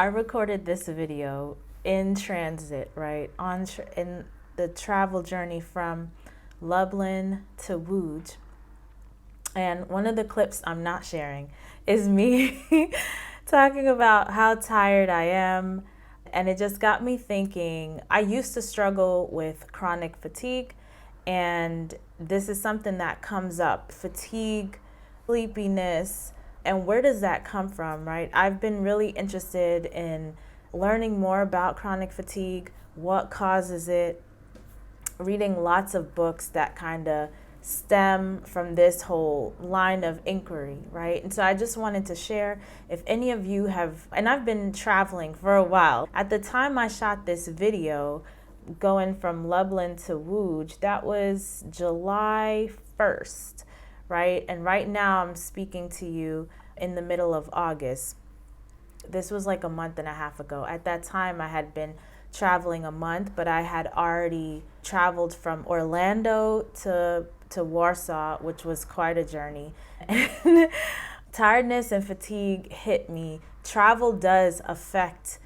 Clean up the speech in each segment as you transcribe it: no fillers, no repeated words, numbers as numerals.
recorded this video in transit, right? In the travel journey from Lublin to Łódź. And one of the clips I'm not sharing is me talking about how tired I am. And it just got me thinking, I used to struggle with chronic fatigue, and this is something that comes up: fatigue, sleepiness, and where does that come from, right? I've been really interested in learning more about chronic fatigue, what causes it, reading lots of books that kind of stem from this whole line of inquiry, right? And so I just wanted to share, if any of you have, and I've been traveling for a while. At the time I shot this video, going from Lublin to Łódź, that was July 1st, right? And right now I'm speaking to you in the middle of August. This was like a month and a half ago. At that time I had been traveling a month, but I had already traveled from Orlando to Warsaw, which was quite a journey. And tiredness and fatigue hit me. Travel does affect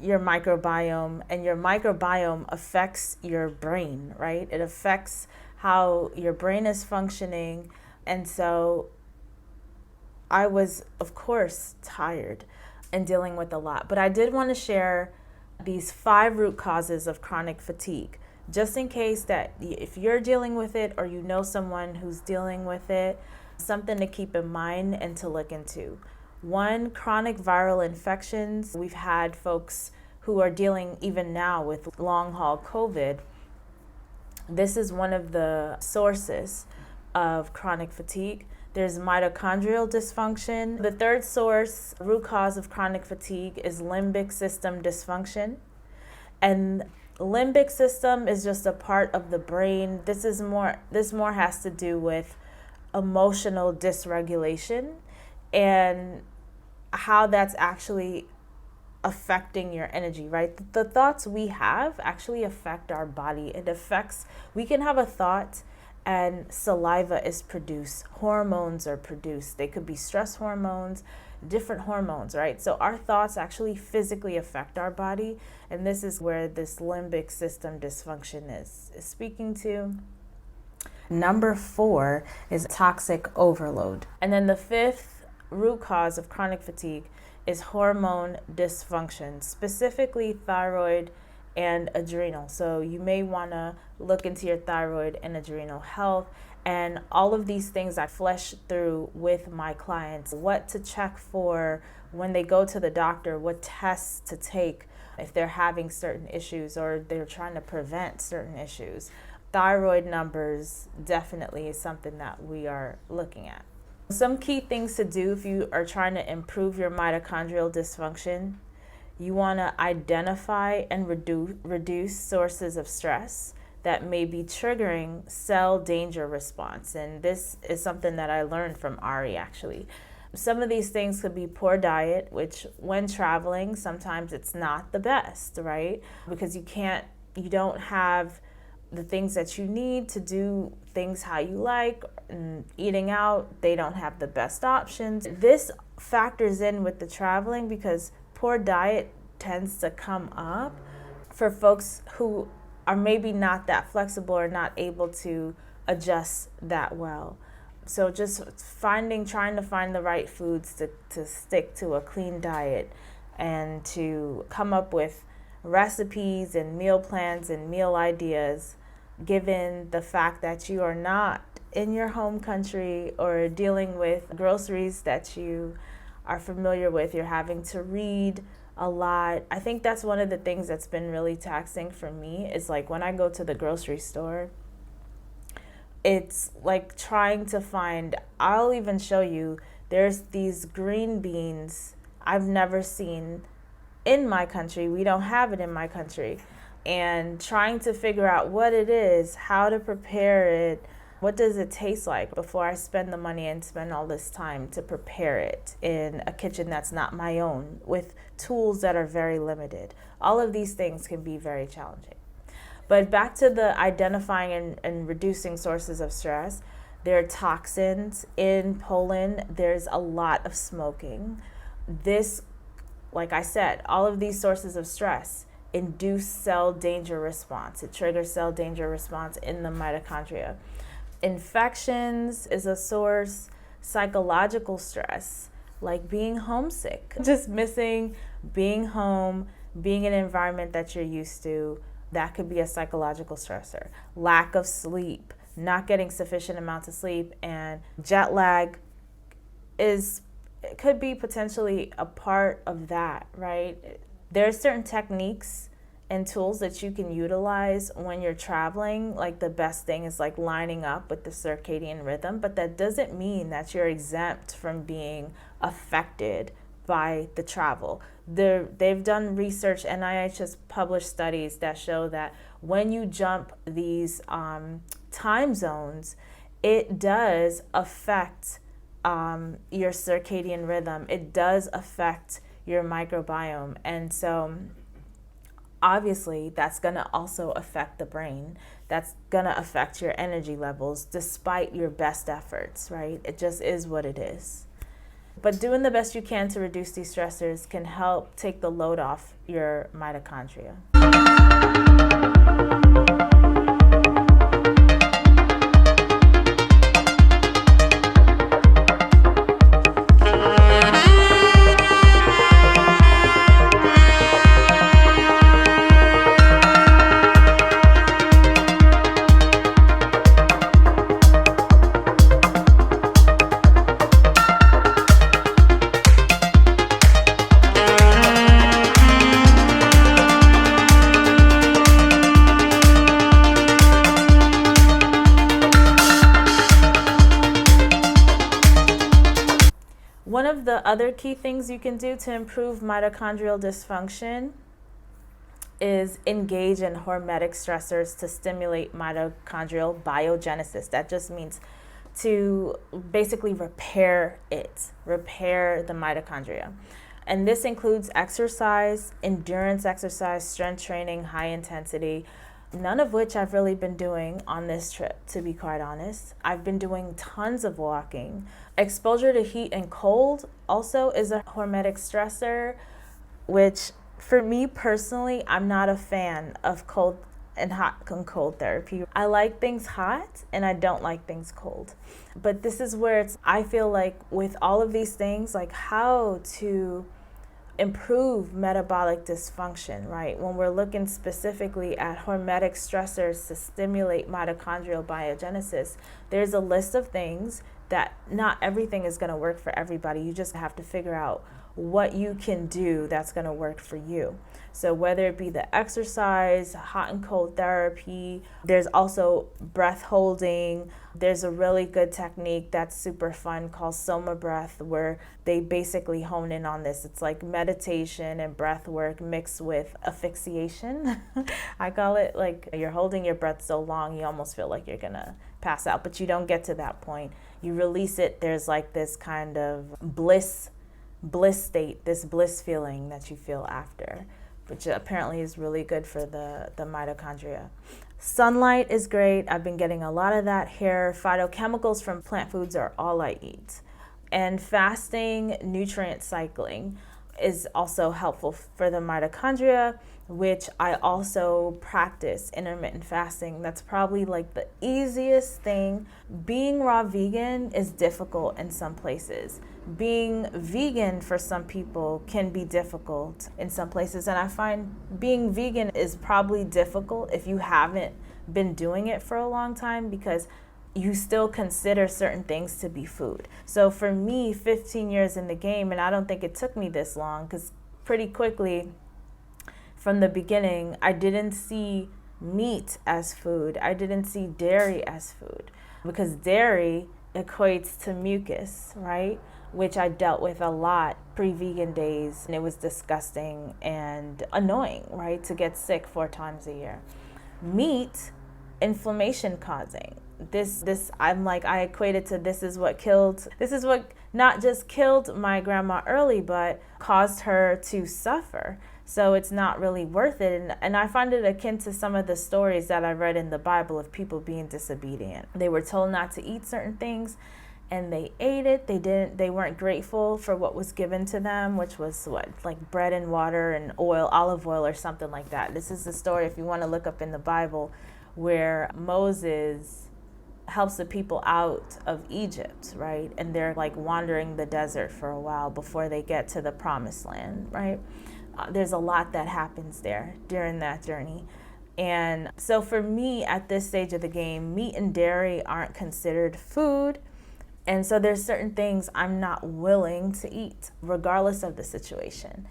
your microbiome, and your microbiome affects your brain, right? It affects how your brain is functioning. And so I was, of course, tired and dealing with a lot. But I did want to share these 5 root causes of chronic fatigue, just in case that if you're dealing with it or you know someone who's dealing with it, something to keep in mind and to look into. 1, chronic viral infections. We've had folks who are dealing even now with long haul COVID. This is one of the sources of chronic fatigue. There's mitochondrial dysfunction. The 3rd root cause of chronic fatigue is limbic system dysfunction. And limbic system is just a part of the brain. This more has to do with emotional dysregulation and how that's actually affecting your energy, right? The thoughts we have actually affect our body. We can have a thought and saliva is produced, hormones are produced. They could be stress hormones, different hormones, right? So our thoughts actually physically affect our body, and this is where this limbic system dysfunction is speaking to. Number 4 is toxic overload. And then the 5th root cause of chronic fatigue is hormone dysfunction, specifically thyroid and adrenal. So you may want to look into your thyroid and adrenal health, and all of these things I flesh through with my clients. What to check for when they go to the doctor, what tests to take if they're having certain issues or they're trying to prevent certain issues. Thyroid numbers definitely is something that we are looking at. Some key things to do if you are trying to improve your mitochondrial dysfunction: you want to identify and reduce sources of stress that may be triggering cell danger response. And this is something that I learned from Ari, actually. Some of these things could be poor diet, which when traveling, sometimes it's not the best, right? Because you don't have the things that you need to do things how you like, and eating out, they don't have the best options. This factors in with the traveling because poor diet tends to come up for folks who are maybe not that flexible or not able to adjust that well. So just trying to find the right foods to stick to a clean diet and to come up with recipes and meal plans and meal ideas, given the fact that you are not in your home country or dealing with groceries that you are familiar with. You're having to read a lot. I think that's one of the things that's been really taxing for me, is like when I go to the grocery store, it's like trying to find, I'll even show you, there's these green beans I've never seen in my country. We don't have it in my country. And trying to figure out what it is, how to prepare it, what does it taste like before I spend the money and spend all this time to prepare it in a kitchen that's not my own, with tools that are very limited. All of these things can be very challenging. But back to the identifying and reducing sources of stress, there are toxins. In Poland, there's a lot of smoking. This like I said, all of these sources of stress induce cell danger response. It triggers cell danger response in the mitochondria. Infections is a source. Psychological stress, like being homesick, just missing being home, being in an environment that you're used to, that could be a psychological stressor. Lack of sleep, not getting sufficient amounts of sleep, and jet lag could be potentially a part of that, right? There are certain techniques and tools that you can utilize when you're traveling. Like the best thing is like lining up with the circadian rhythm, but that doesn't mean that you're exempt from being affected by the travel. They've done research, NIH has published studies that show that when you jump these time zones, it does affect your circadian rhythm. It does affect your microbiome. And so obviously that's going to also affect the brain. That's going to affect your energy levels despite your best efforts, right? It just is what it is. But doing the best you can to reduce these stressors can help take the load off your mitochondria. One of the other key things you can do to improve mitochondrial dysfunction is engage in hormetic stressors to stimulate mitochondrial biogenesis. That just means to basically repair the mitochondria. And this includes exercise, endurance exercise, strength training, high intensity, none of which I've really been doing on this trip, to be quite honest. I've been doing tons of walking. Exposure to heat and cold also is a hormetic stressor, which for me personally, I'm not a fan of cold and hot and cold therapy. I like things hot and I don't like things cold. But this is where I feel like with all of these things, like how to improve metabolic dysfunction, right? When we're looking specifically at hormetic stressors to stimulate mitochondrial biogenesis, there's a list of things that not everything is going to work for everybody. You just have to figure out what you can do that's going to work for you. So whether it be the exercise, hot and cold therapy, there's also breath holding. There's a really good technique that's super fun called Soma breath, where they basically hone in on this. It's like meditation and breath work mixed with asphyxiation. I call it, like you're holding your breath so long you almost feel like you're gonna pass out, but you don't get to that point. You release it. There's like this kind of bliss state, this bliss feeling that you feel after, which apparently is really good for the mitochondria. Sunlight is great. I've been getting a lot of that here. Phytochemicals from plant foods are all I eat. And fasting, nutrient cycling is also helpful for the mitochondria, which I also practice intermittent fasting. That's probably like the easiest thing. Being raw vegan is difficult in some places. Being vegan for some people can be difficult in some places. And I find being vegan is probably difficult if you haven't been doing it for a long time, because you still consider certain things to be food. So for me, 15 years in the game, and I don't think it took me this long, because pretty quickly from the beginning, I didn't see meat as food. I didn't see dairy as food, because dairy equates to mucus, right? Which I dealt with a lot pre-vegan days, and it was disgusting and annoying, right? To get sick 4 times a year. Meat, inflammation causing. This I'm like, I equated to this is what not just killed my grandma early, but caused her to suffer. So it's not really worth it. And I find it akin to some of the stories that I read in the Bible of people being disobedient. They were told not to eat certain things, and they ate it. They weren't grateful for what was given to them, which was like bread and water and oil, olive oil or something like that. This is the story, if you want to look up in the Bible, where Moses helps the people out of Egypt, right? And they're like wandering the desert for a while before they get to the promised land, right? There's a lot that happens there during that journey. And so for me, at this stage of the game, meat and dairy aren't considered food. And so there's certain things I'm not willing to eat, regardless of the situation.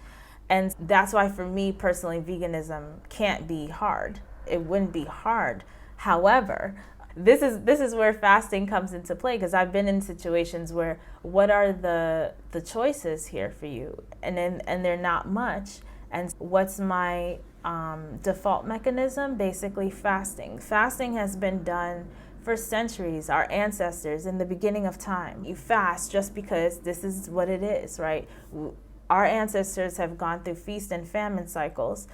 And that's why for me personally, veganism can't be hard. It wouldn't be hard. However, this is where fasting comes into play, because I've been in situations where what are the choices here for you? And they're not much. And what's my default mechanism? Basically fasting. Fasting has been done for centuries, our ancestors in the beginning of time. You fast just because this is what it is, right? Our ancestors have gone through feast and famine cycles,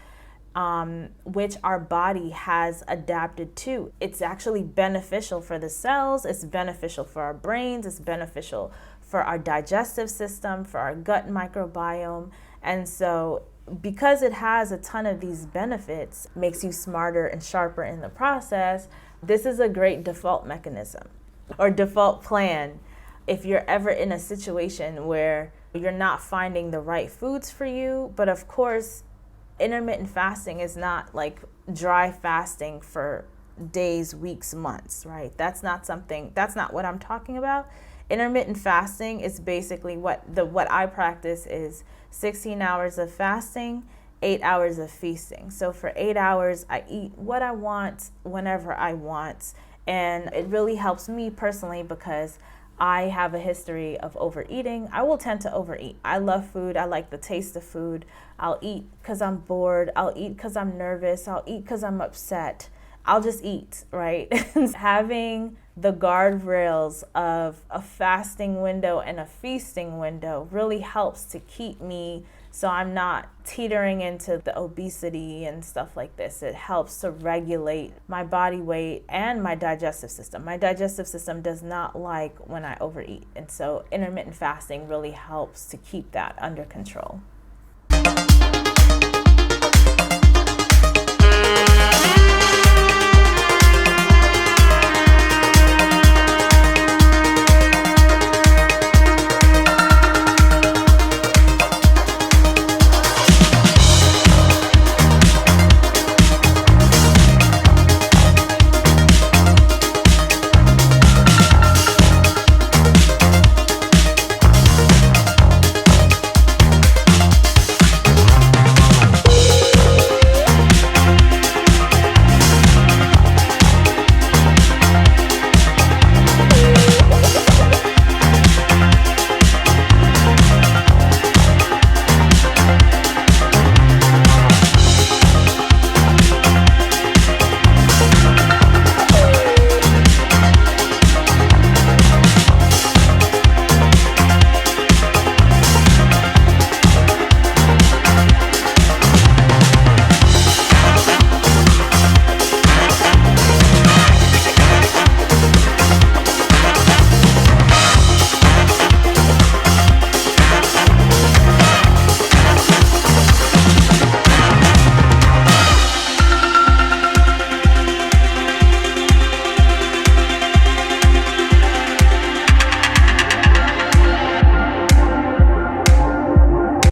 which our body has adapted to. It's actually beneficial for the cells, it's beneficial for our brains, it's beneficial for our digestive system, for our gut microbiome. And so because it has a ton of these benefits, makes you smarter and sharper in the process, this is a great default mechanism or default plan if you're ever in a situation where you're not finding the right foods for you. But of course, intermittent fasting is not like dry fasting for days, weeks, months, right? That's not what I'm talking about. Intermittent fasting is basically what I practice is 16 hours of fasting, 8 hours of feasting. So for 8 hours, I eat what I want, whenever I want. And it really helps me personally because I have a history of overeating. I will tend to overeat. I love food. I like the taste of food. I'll eat because I'm bored. I'll eat because I'm nervous. I'll eat because I'm upset. I'll just eat, right? Having the guardrails of a fasting window and a feasting window really helps to keep me so I'm not teetering into the obesity and stuff like this. It helps to regulate my body weight and my digestive system. My digestive system does not like when I overeat. And so intermittent fasting really helps to keep that under control.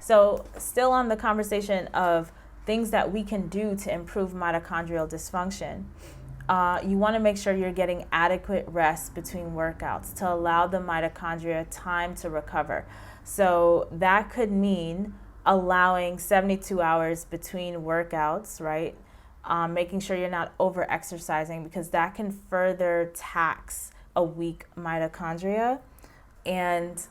So still on the conversation of things that we can do to improve mitochondrial dysfunction, you want to make sure you're getting adequate rest between workouts to allow the mitochondria time to recover. So that could mean allowing 72 hours between workouts, right? Making sure you're not over exercising because that can further tax a weak mitochondria. And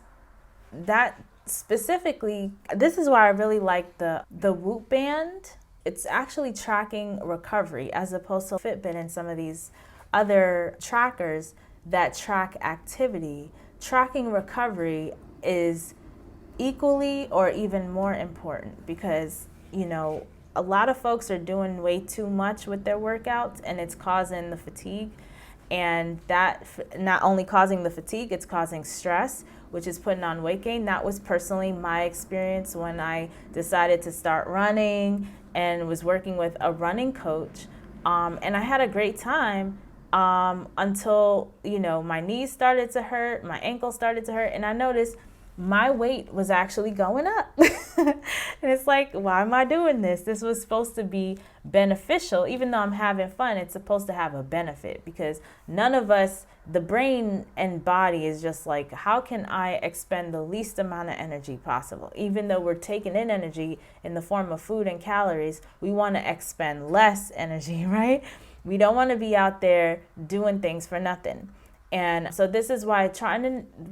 that specifically, this is why I really like the Whoop band. It's actually tracking recovery as opposed to Fitbit and some of these other trackers that track activity. Tracking recovery is equally or even more important because, you know, a lot of folks are doing way too much with their workouts and it's causing the fatigue. And that not only causing the fatigue, it's causing stress, which is putting on weight gain. That was personally my experience when I decided to start running and was working with a running coach. And I had a great time until, my knees started to hurt, my ankles started to hurt, and I noticed my weight was actually going up. And it's like, why am I doing this? This was supposed to be beneficial. Even though I'm having fun, it's supposed to have a benefit, because none of us, the brain and body is just like, how can I expend the least amount of energy possible? Even though we're taking in energy in the form of food and calories, we want to expend less energy, right? We don't want to be out there doing things for nothing. And so this is why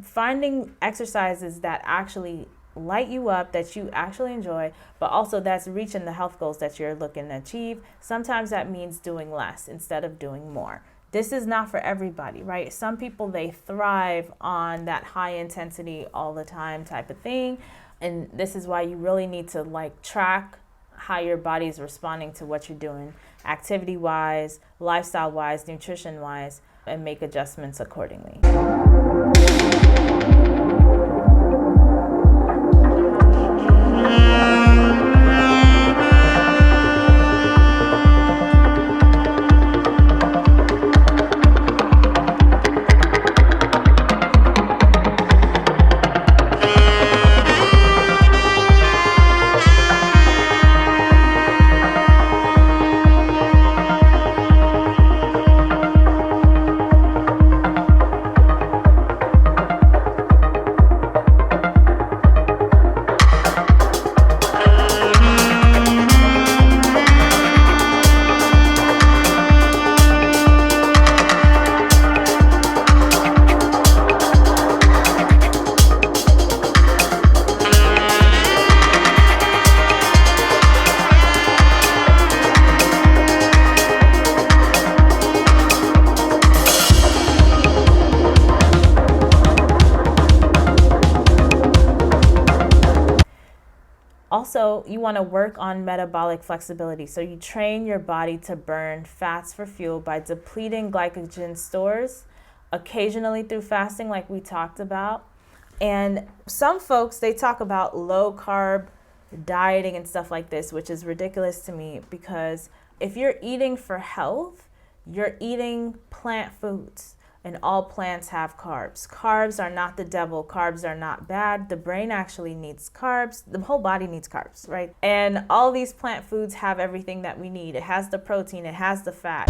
finding exercises that actually light you up, that you actually enjoy, but also that's reaching the health goals that you're looking to achieve. Sometimes that means doing less instead of doing more. This is not for everybody, right? Some people, they thrive on that high intensity all the time type of thing. And this is why you really need to track how your body is responding to what you're doing, activity wise, lifestyle wise, nutrition wise, and make adjustments accordingly. Also, you want to work on metabolic flexibility. So you train your body to burn fats for fuel by depleting glycogen stores, occasionally through fasting like we talked about. And some folks, they talk about low carb dieting and stuff like this, which is ridiculous to me, because if you're eating for health, you're eating plant foods. And all plants have carbs. Carbs are not the devil. Carbs are not bad. The brain actually needs carbs. The whole body needs carbs, right? And all these plant foods have everything that we need. It has the protein. It has the fat.